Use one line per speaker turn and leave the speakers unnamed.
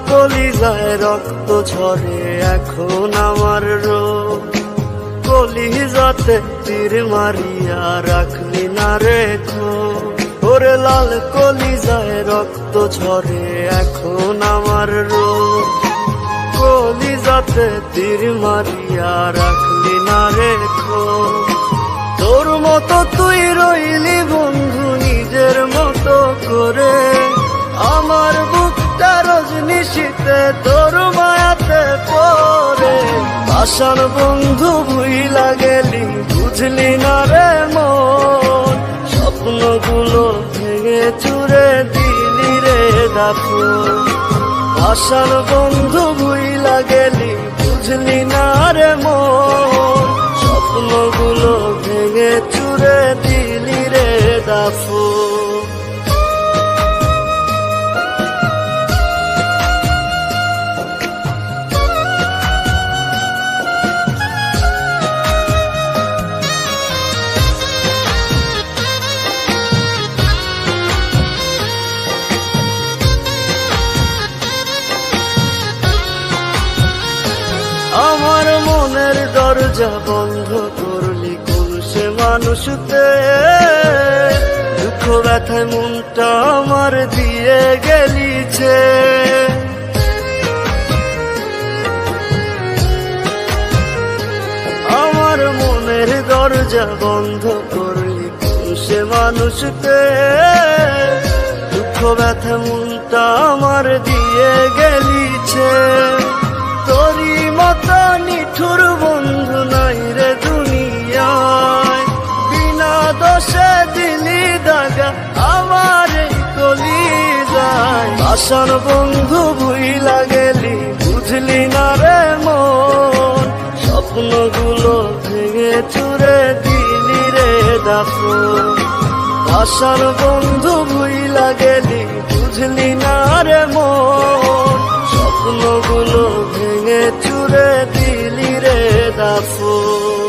কলিজায় রক্ত ঝরে এখন আমার রোগ, কলিজাতে তীর মারিয়া রাখলি না রেখো। ওরে লাল কলিজায় রক্ত ঝরে এখন আমার রোগ, কলিজাতে তীর মারিয়া রাখলি না রেখো। তোর মতো তুই রইলি বন্ধু নিজের মতো করে, আমার বুকটা রজনীশীতে তোর মায়াতে পড়ে। আশার বন্ধু ভুইলা গেলি বুঝলি না রে মন, স্বপ্নগুলো ভেঙে চুরে দিলি রে দাফন। আশার বন্ধু ভুইলা গেলি বুঝলি না রে মন, স্বপ্নগুলো ভেঙে চুরে দিলি রে দাফন। আমার মনের দরজা বন্ধ করলি কোন সে মানুষতে, দুঃখ ব্যথায় মনটা আমার দিয়ে গেলিছে। আমার মনের দরজা বন্ধ করলি কোন সে মানুষতে, দুঃখ ব্যথায় মনটা আমার দিয়ে গেলিছে। তোরি মতো নিঠুর বন্ধু নাই রে দুনিয়ায়, বিনা দোষে দিলি দাগা আমার এই কলিজায়। আশার বন্ধু ভুইলা গেলি বুঝলি না রে মন, স্বপ্নগুলো ভেঙে চুরে দিলি রে দাফন। আশার বন্ধু ভুইলা গেলি বুঝলি না রে মন, স্বপ্নগুলো ভেঙে চুরে দিলি রে দাফন।